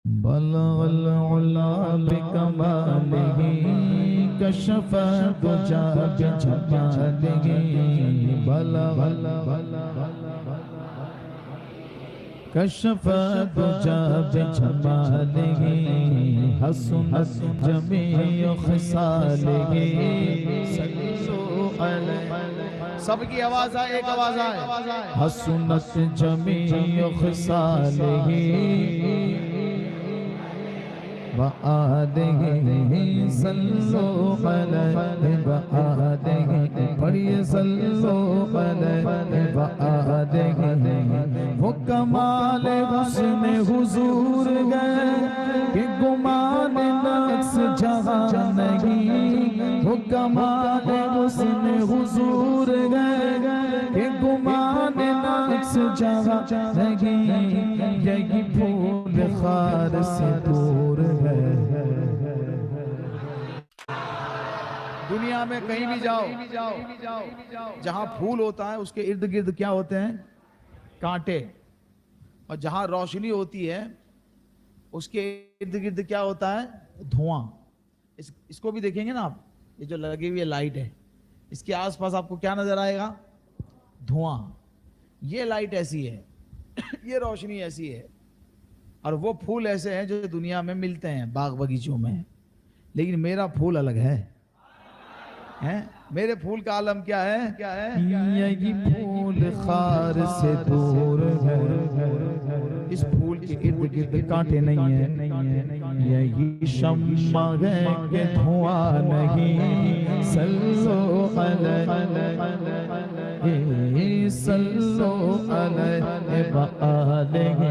बलगल उला बिकमालिही कशफ दुजा बिजमालिही बलगल कशफ दुजा बिजमालिही हसनत जमीउ खिसालिही सल्लल्लाहु अलैहि। सबकी आवाज आए, एक आवाज आए। हसनत जमीउ खिसालिही वआलिही सल्लल्लाहु अलैहि वआलिही। पढ़िए सल्लल्लाहु अलैहि वआलिही। वो कमाल हुस्न हुजूर गए कि गुमान नक्स जहां नहीं। वो कमाल हुस्न हुजूर गए कि गुमान नक्स जहां नहीं। यही फूल खार से दूर है। दुनिया में कहीं भी जाओ, जहां फूल होता है उसके इर्द गिर्द क्या होते हैं? कांटे। और जहां रोशनी होती है उसके इर्द गिर्द क्या होता है? धुआं। इसको भी देखेंगे ना आप, ये जो लगी हुई है लाइट है, इसके आसपास आपको क्या नजर आएगा? धुआं। ये लाइट ऐसी है, ये रोशनी ऐसी है, और वो फूल ऐसे हैं जो दुनिया में मिलते हैं बाग बगीचों में। लेकिन मेरा फूल अलग है। मेरे फूल का आलम क्या है? क्या है? यही फूल खार से दूर है। इस फूल के इर्द गिर्द कांटे नहीं है। यही शम्मा है कि धुआं नहीं। सल्लल्लाहु अलैहि सल्लल्लाहु अलैहि वआलिही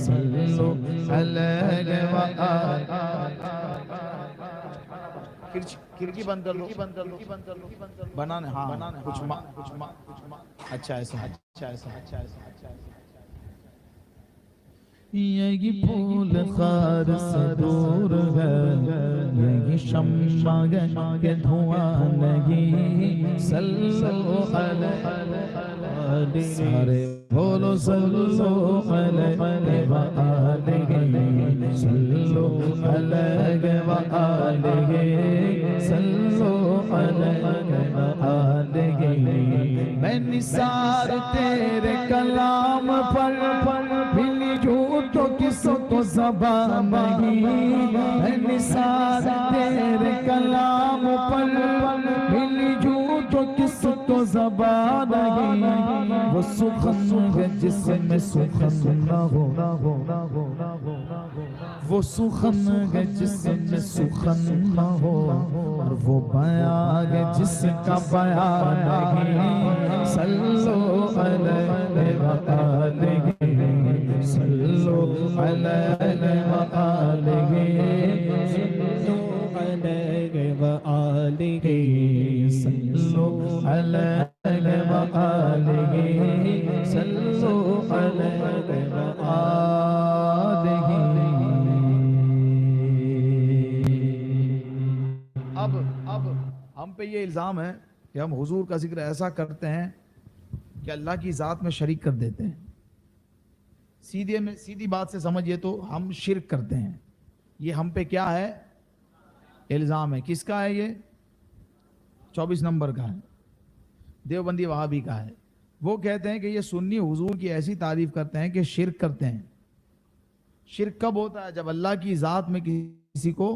सल्लल्लाहु अलैहि वआलिही। खिड़की बंद कर लो, बनाने। हाँ, कुछ अच्छा ऐसा। यही फूल खार से दूर है। यही शम्मा है कि धुआं नहीं। सल्लल्लाहु अलैहि। सारे बोलो सल्लल्लाहु अलैहि वआलिही सल्लल्लाहु अलैहि वआलिही सल्लल्लाहु अलैहि वआलिही। मैं निसार तेरे कलाम पर मिली जूं तो किसको ज़बान नहीं। मैं निसार तेरे कलाम पर मिली जूं तो किसको ज़बान नहीं। वो सुखन है जिसमें सुखन न हो। वो सुखन है जिसमें सुखन न हो। और वो बयान है जिसका बयान नहीं। सल्लल्लाहु अलैहि वआलिही सल्लल्लाहु अलैहि वआलिही सल्लल्लाहु अलैहि वआलिही सल्लल्लाहु अलैहि वआलिही सल्लल्लाहु अलैहि वआलिही। अब हम पे ये इल्ज़ाम है कि हम हुजूर का जिक्र ऐसा करते हैं कि अल्लाह की ज़ात में शरीक कर देते हैं। सीधी बात से समझिए तो हम शिरक करते हैं। ये हम पे क्या है? इल्ज़ाम है। किसका है ये? 24 नंबर का है, देवबंदी वहाबी का है। वो कहते हैं कि ये सुन्नी हुजूर की ऐसी तारीफ करते हैं कि शिरक करते हैं। शिरक कब होता है? जब अल्लाह की ज़ात में किसी को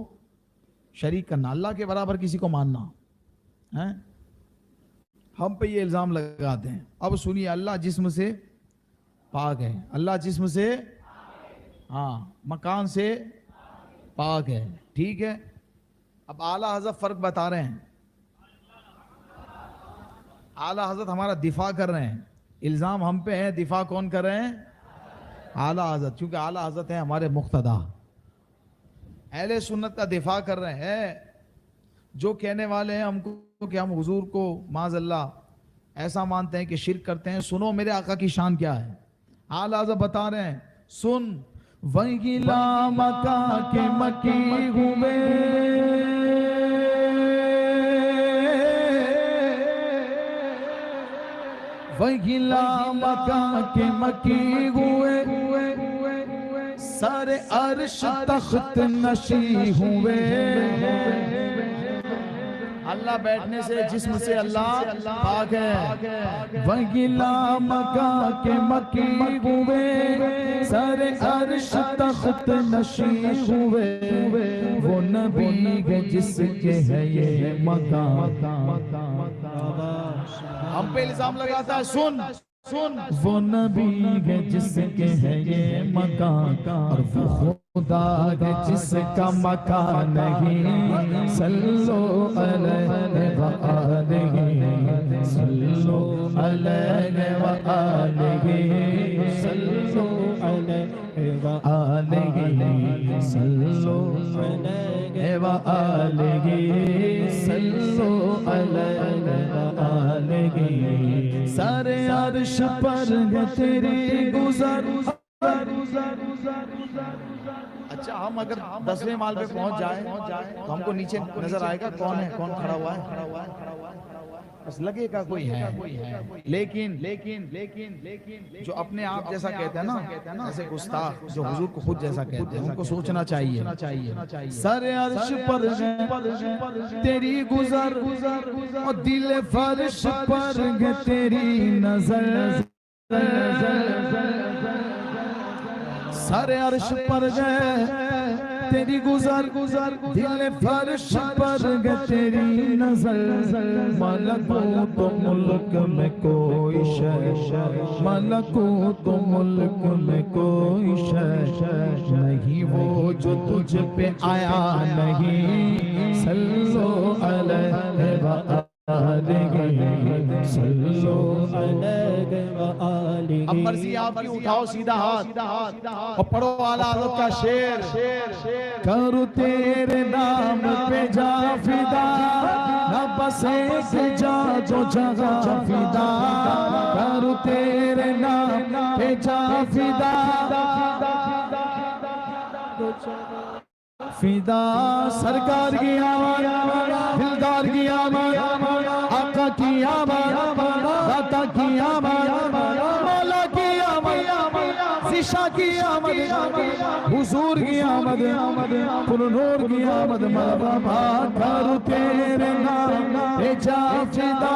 शरीक करना, अल्लाह के बराबर किसी को मानना है। हम पे ये इल्ज़ाम लगाते हैं। अब सुनिए, अल्लाह जिस्म से पाक है। अल्लाह जिस्म से, हाँ, मकान से पाक है। ठीक है। अब आला हज़रत फ़र्क बता रहे हैं। आला हज़रत हमारा दिफा कर रहे हैं। इल्ज़ाम हम पे है, दिफा कौन कर रहे हैं? आला हज़रत। क्योंकि आला हज़रत है हमारे मुक्तदा। अहले सुन्नत का दिफा कर रहे हैं। जो कहने वाले हैं हमको कि हम हुजूर को माज़अल्लाह ऐसा मानते हैं कि शिरक करते हैं, सुनो मेरे आका की शान क्या है। आला हज़रत बता रहे हैं, सुन। वही मका के मकी हुए वही मका के मकी हुए सारे अर्श तख्त नशी हुए। अल्लाह बैठने से जिस्म से अल्लाह पाक है। वही लामका के मकी हुए, सारे अर्श तख्त नशी हुए। वो नबी है जिसके है ये मकान। हम पे इल्जाम लगाता है, सुन सुन, वो नबी है जिसके है ये मकान, और वो खुदा है जिसका मकान नहीं। सल्लो अलैहि व आलिहि, सल्लो अलैहि व आलिहि, सल्लो अलैहि व आलिहि, सल्लो अलैहि व आलिहि, सल्लो अलैहि व आलिहि। सारे अर्श पर है तेरी गुज़र। अच्छा, हम अगर 10वें माल पे पहुंच जाए तो हमको नीचे नजर आएगा कौन है, कौन खड़ा हुआ है, बस लगेगा कोई है। लेकिन लेकिन लेकिन लेकिन जो अपने आप जैसा कहते हैं ना, जैसे गुस्ताख जो हुजूर को खुद जैसा कहते हैं, उनको सोचना चाहिए। सारे अर्श पर है तेरी गुज़र, और दिल फर्श पर है तेरी नजर। सारे अर्श पर है तेरी गुज़र, दिल फर्श पर है तेरी नजर। मलकूत मुल्क में कोई शय, मलकूत मुल्क में कोई शय नहीं, वो जो तुझ पे आया नहीं। सल्लो अलैहि व आलिहि, सल्लो अलैहि व आलिहि। अब मर्जी आपकी, उठाओ सीधा हाथ और पढ़ो आला हज़रत का शेर। करूँ तेरे नाम पे जा फिदा, न बसे से जा जो जगह फिदा। करूँ तेरे नाम पे जा फिदा, फिदा। सरकार की आवाज़, दिलदार की आवाज़, आका की आवाज़, दाता की आवाज़, मौला की आमद, शीशा की आमद, हुजूर की आमद, पुरनूर की आमद। मरहबा करूँ तेरे नाम पे जा फिदा,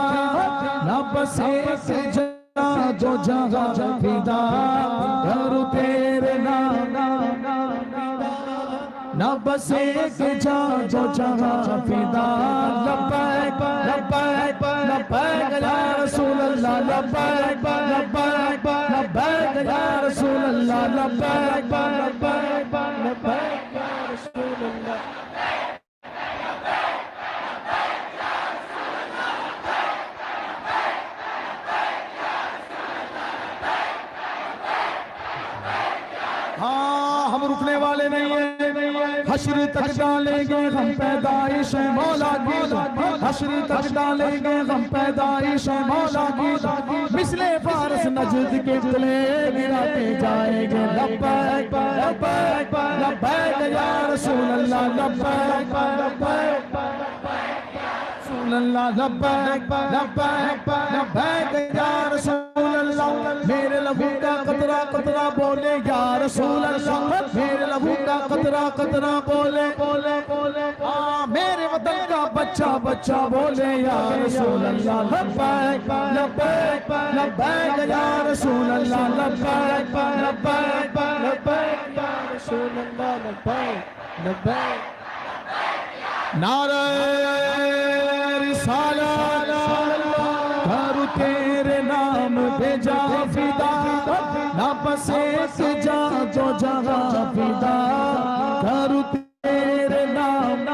न बसे से जा जो जगह फिदा। करूँ तेरे नाम न बसे के जा जो जगह फिदा। लब्बैक लब्बैक लब्बैक या रसूल अल्लाह, लब्बैक लब्बैक लब्बैक या रसूल अल्लाह, लब्बैक लब्बैक लब्बैक या रसूल अल्लाह। हाँ, हम रुकने वाले नहीं है। हश्र तक डालेंगे हम पैदाइश मौला की, हश्र तक डालेंगे हम पैदाइश मौला की। मिसले फारस नजद के तले गिराते जाएंगे। लब्बैक लब्बैक लब्बैक या रसूल अल्लाह, लब्बैक लब्बैक रसूल अल्लाह, लब्बैक लब्बैक लब्बैक या रसूल अल्लाह। मेरे लहू का कतरा कतरा बोले या रसूल अल्लाह, मेरे लहू का कतरा कतरा बोले बोले बोले। मेरे वतन का बच्चा बच्चा बोले या रसूल अल्लाह, लब्बैक लब्बैक लब्बैक या रसूल अल्लाह, लब्बैक लब्बैक लब्बैक या रसूल अल्लाह, लब्बैक लब्बैक। नारे रिसालत, करूँ तेरे नाम पे जा फिदा, न बसे से जा जो जगह फिदा। करूँ तेरे नाम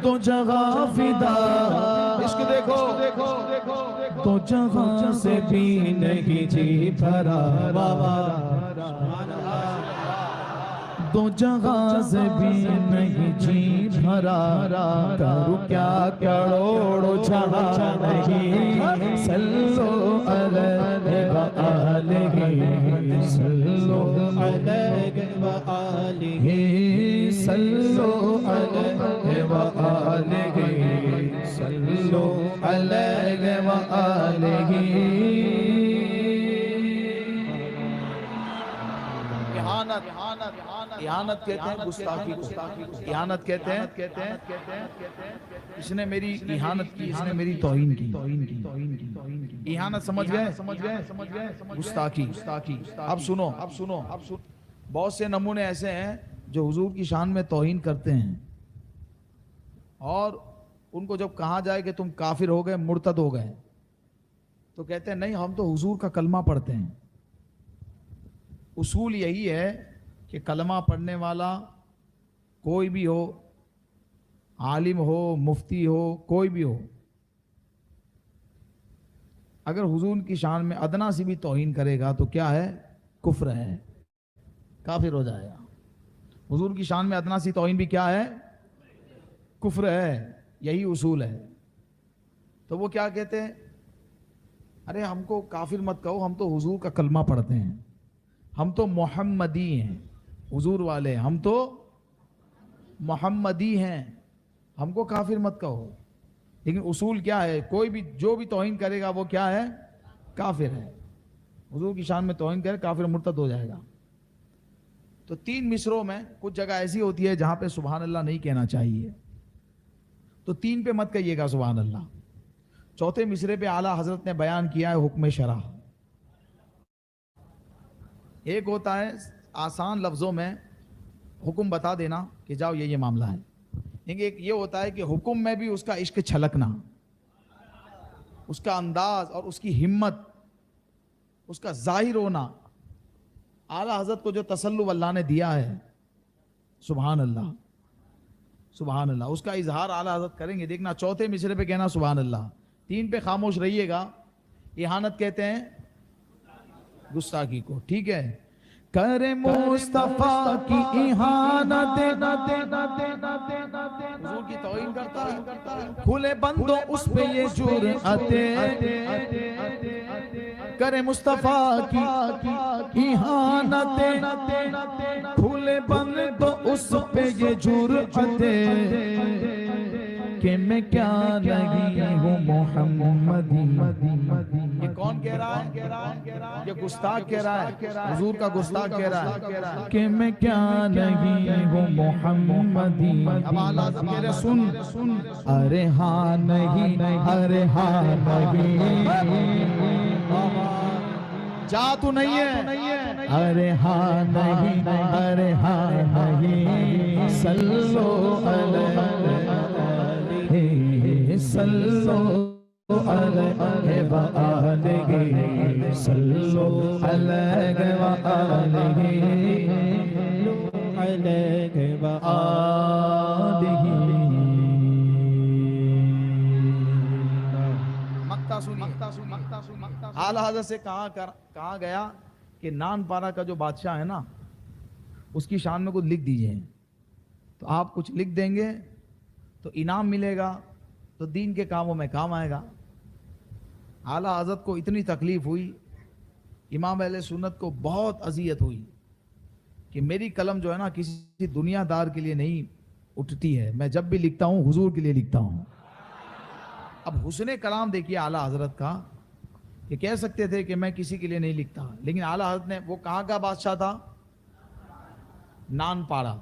दो जगह फिदा। इश्क देखो तो जगह से भी नहीं जी भरा, दो जगह से भी नहीं जी भरा। करूँ क्या करोड़ों जगह नहीं। सल्लो अलैहि व आलिहि, सल्लो अलैहि व आलिहि, सल्लो अलैहि व आलिहि, सल्लो अलैहि व आलिहि। इहानत कहते हैं गुस्ताखी को, इहानत कहते हैं इसने मेरी इहानत की, इसने मेरी तौहीन की। इहानत समझ गए, गुस्ताखी। अब सुनो, बहुत से नमूने ऐसे हैं जो हुजूर की शान में तौहीन करते हैं, और उनको जब कहा जाए कि तुम काफिर हो गए, मुर्तद हो गए, तो कहते हैं नहीं, हम तो हुजूर का कलमा पढ़ते हैं। उसूल यही है कि कलमा पढ़ने वाला कोई भी हो, आलिम हो, मुफ्ती हो, कोई भी हो, अगर हुजूर की शान में अदना सी भी तौहीन करेगा तो क्या है? कुफ्र है, काफिर हो जाएगा। हुजूर की शान में अदना सी तौहीन भी क्या है? कुफ्र है। यही उसूल है। तो वो क्या कहते हैं, अरे हमको काफिर मत कहो, हम तो हुजूर का कलमा पढ़ते हैं, हम तो मोहम्मदी हैं, हुजूर वाले, हम तो मोहम्मदी हैं, हमको काफिर मत कहो। लेकिन उसूल क्या है? कोई भी जो भी तौहीन करेगा वो क्या है? काफिर है। हुजूर की शान में तौहीन करे, काफिर मुर्तद हो जाएगा। तो 3 मिसरों में कुछ जगह ऐसी होती है जहां पे सुभान अल्लाह नहीं कहना चाहिए, तो 3 पे मत कहिएगा सुभान अल्लाह। चौथे मिसरे पे आला हजरत ने बयान किया है हुक्म शरा। एक होता है आसान लफ्जों में हुक्म बता देना कि जाओ ये मामला है, लेकिन एक ये होता है कि हुक्म में भी उसका इश्क छलकना, उसका अंदाज और उसकी हिम्मत, उसका जाहिर होना। आला हजरत को जो तसल्लुब अल्लाह ने दिया है, सुभान अल्लाह, सुभान अल्लाह, उसका इजहार आला हजरत करेंगे। देखना चौथे मिसरे पे कहना सुभान अल्लाह, 3 पे खामोश रहिएगा। इहानत कहते हैं गुस्ताखी को, ठीक है। करे मुस्तफा की इहानत, हुजूर की तौहीन करता है, खुले बंदो उस पे ये जुर्अते, करे मुस्तफा की इहानत, खुले बंदो उस पे ये जुर्अते, कि मैं क्या नहीं हूँ मोहम्मदी। ये कौन कह रहा है? ये गुस्ताख कह रहा है, हुजूर का गुस्ताख कह रहा है कि मैं क्या नहीं हूँ मोहम्मदी। अब आला हज़रत कह रहे सुन, अरे हाँ नहीं, अरे हाँ नहीं, जा तू नहीं है, अरे हाँ नहीं, अरे हाँ नहीं, सल्लो अलैहि सल्लो अलैहि व आलिहि, सल्लो अलैहि व आलिहि। मक्ता सुनिए, आला हज़रत से कहा गया कि नान पारा का जो बादशाह है ना, उसकी शान में कुछ लिख दीजिए। तो आप कुछ लिख देंगे तो इनाम मिलेगा, तो दीन के कामों में काम आएगा। आला हज़रत को इतनी तकलीफ हुई, इमाम अहले सुन्नत को बहुत अजियत हुई कि मेरी कलम जो है ना किसी दुनियादार के लिए नहीं उठती है, मैं जब भी लिखता हूँ हुजूर के लिए लिखता हूँ। अब हुस्ने कलाम देखिए आला हज़रत का, कि कह सकते थे कि मैं किसी के लिए नहीं लिखता, लेकिन आला हज़रत ने, वो कहाँ का बादशाह था? नान पारा।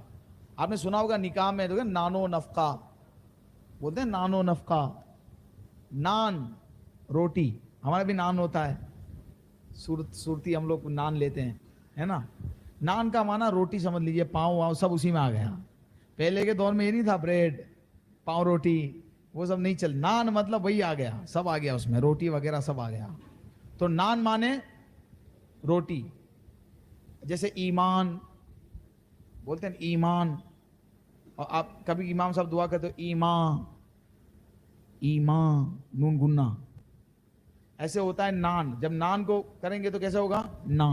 आपने सुना होगा निकाह में तो नानो नफका बोलते हैं, नानो नफका, नान रोटी, हमारा भी नान होता है, सुरती हम लोग नान लेते हैं, है ना। नान का माना रोटी समझ लीजिए, पाँव वाव सब उसी में आ गया। पहले के दौर में ये नहीं था ब्रेड पाँव रोटी, वो सब नहीं चल, नान मतलब वही आ गया, सब आ गया उसमें, रोटी वगैरह सब आ गया। तो नान माने रोटी, जैसे ईमान बोलते हैं, ईमान। और आप कभी इमाम साहब दुआ करते हो, ईमा नून गुन्ना, ऐसे होता है नान। जब नान को करेंगे तो कैसे होगा? ना,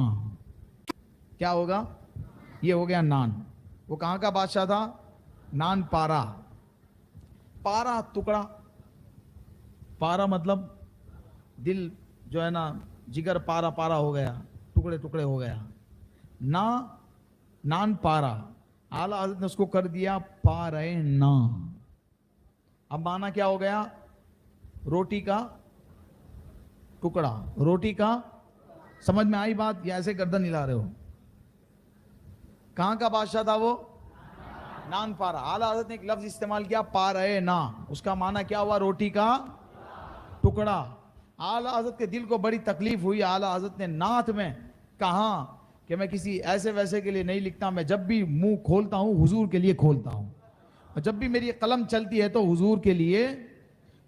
क्या होगा? ये हो गया नान। वो कहाँ का बादशाह था? नान पारा। पारा टुकड़ा, पारा मतलब दिल जो है ना, जिगर पारा पारा हो गया, टुकड़े टुकड़े हो गया ना, नान पारा। आला हज़रत ने उसको कर दिया पारे ना। अब माना क्या हो गया? रोटी का टुकड़ा, रोटी का। समझ में आई बात या ऐसे गर्दन हिला रहे हो? कहां का बादशाह था वो? नानपारा। आला हजरत ने एक लफ्ज इस्तेमाल किया, पा रहे ना, उसका माना क्या हुआ? रोटी का टुकड़ा। आला हजरत के दिल को बड़ी तकलीफ हुई। आला हजरत ने नात में कहा कि मैं किसी ऐसे वैसे के लिए नहीं लिखता, मैं जब भी मुंह खोलता हूं हुजूर के लिए खोलता हूं, और जब भी मेरी कलम चलती है तो हुजूर के लिए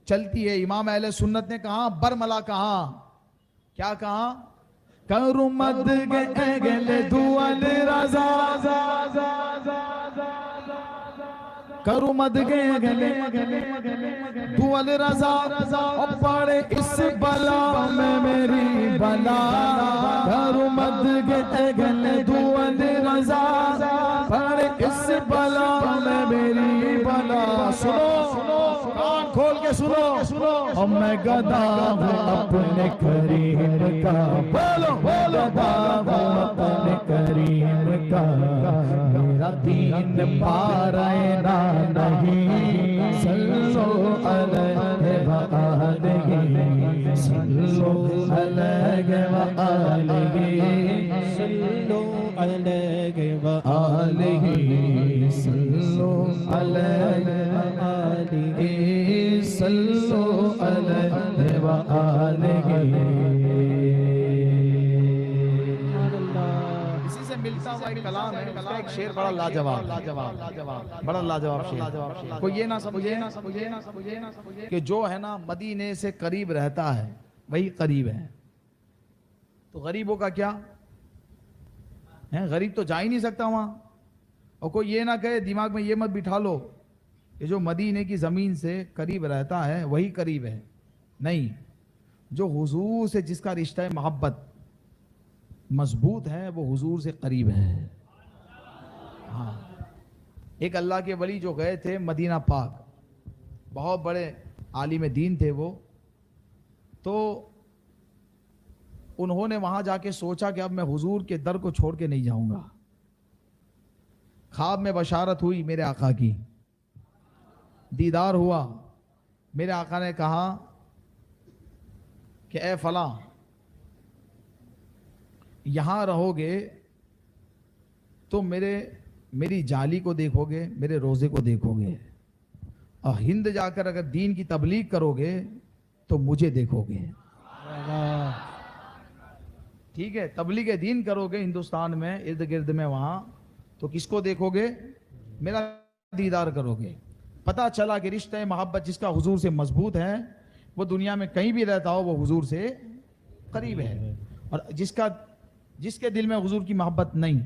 चलती है। इमाम अहले सुन्नत ने कहा, बरमला कहा, क्या कहा? करुमद गले दुअल रजा, करुमद गले दुअल रजा, और पड़े इस बला में मेरी बला। करुमद गले दुअल रजा, पड़े इस बला में मेरी बला। सुनो, कान खोल के सुनो, और मैं गदा हूँ अपने करीम का। बोलो बोलो, गदा हूँ अपने करीम का। मेरा दीन पा रहे ना नहीं, सल्लो अलैहि व आलिहि, सल्लो अलैहि व आलिहि, सल्लो अलैहि व आलिहि, सल्लो अलैहि व आलिहि, सल्लो अलैहि व आलिहि। इसी से मिलता हुआ एक कलाम है, उसका एक शेर बड़ा लाजवाब, बड़ा लाजवाब शेर। कोई ये ना समझे कि जो है ना मदीने से करीब रहता है वही करीब है, तो गरीबों का क्या है? गरीब तो जा ही नहीं सकता वहां। और कोई ये ना कहे, दिमाग में ये मत बिठा लो कि जो मदीने की ज़मीन से करीब रहता है वही करीब है। नहीं, जो हुजूर से जिसका रिश्ता है मोहब्बत मजबूत है वो हुजूर से करीब है। हाँ, एक अल्लाह के वली जो गए थे मदीना पाक, बहुत बड़े आलिम दीन थे वो, तो उन्होंने वहां जाके सोचा कि अब मैं हुजूर के दर को छोड़ के नहीं जाऊंगा। ख्वाब में बशारत हुई मेरे आका की, दीदार हुआ। मेरे आका ने कहा कि ए फला, यहां रहोगे तो मेरी जाली को देखोगे, मेरे रोजे को देखोगे, और हिंद जाकर अगर दीन की तबलीग करोगे तो मुझे देखोगे। ठीक है, तबलीग दीन करोगे हिंदुस्तान में इर्द गिर्द में, वहां तो किसको देखोगे? मेरा दीदार करोगे। पता चला कि रिश्ता मोहब्बत जिसका हुजूर से मजबूत है वो दुनिया में कहीं भी रहता हो वो हुजूर से करीब है, और जिसके दिल में हुजूर की मोहब्बत नहीं,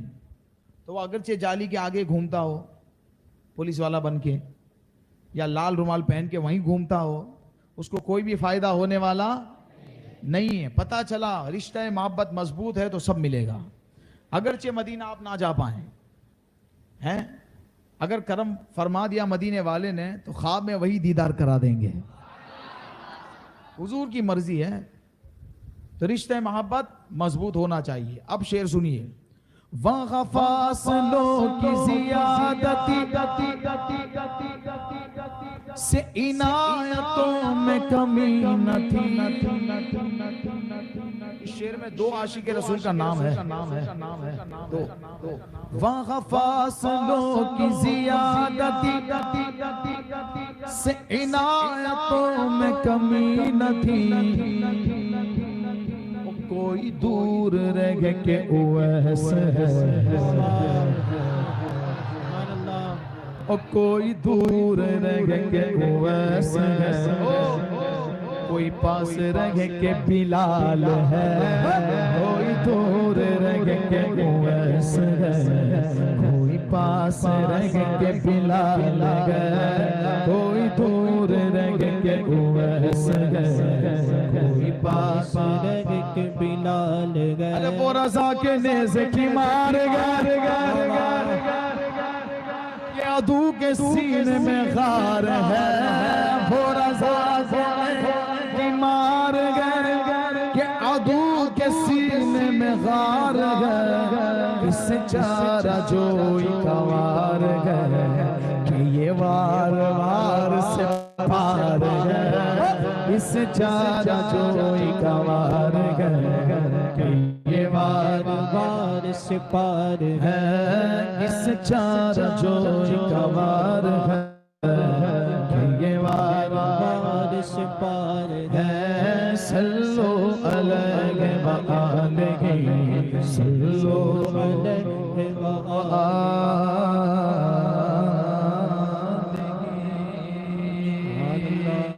तो वो अगरचे जाली के आगे घूमता हो पुलिस वाला बन के, या लाल रुमाल पहन के वहीं घूमता हो, उसको कोई भी फायदा होने वाला नहीं है। पता चला रिश्ता मोहब्बत मजबूत है तो सब मिलेगा। अगरचे मदीना आप ना जा पाए हैं, अगर करम फरमा दिया मदीने वाले ने तो ख्वाब में वही दीदार करा देंगे। हुजूर की मर्जी है, तो रिश्ते मोहब्बत मजबूत होना चाहिए। अब शेर सुनिए, वहाँ फासलों की ज़ियादती से इनायतों में कमी न थी। इस शेर में दो आशिक रसूल का नाम है, दो। वहाँ फासलों की ज़ियादती से इनायतों में कमी न थी। कोई दूर रह के उवैस है, और कोई दूर रह के उवैस है, कोई पास रह के बिलाल है, कोई दूर रह के उवैस है, कोई पास रह के बिलाल है, कोई दूर रह के उवैस है, कोई पास रह के बिलाल है। अरे वो रज़ा के नेज़े की मार ये अदू के सीने में गार है, वो रज़ा की मार ये अदू के सीने में गार है। इससे चारा जोई का वार है कि ये वार वार से पार है। इससे चारा जोई का वार है कि ये वार वार से पार है, इस चार जो कवार है, ये वार से पार है। सल्लो अलैहि व आलिहि, सल्लो अलैहि व आलिहि।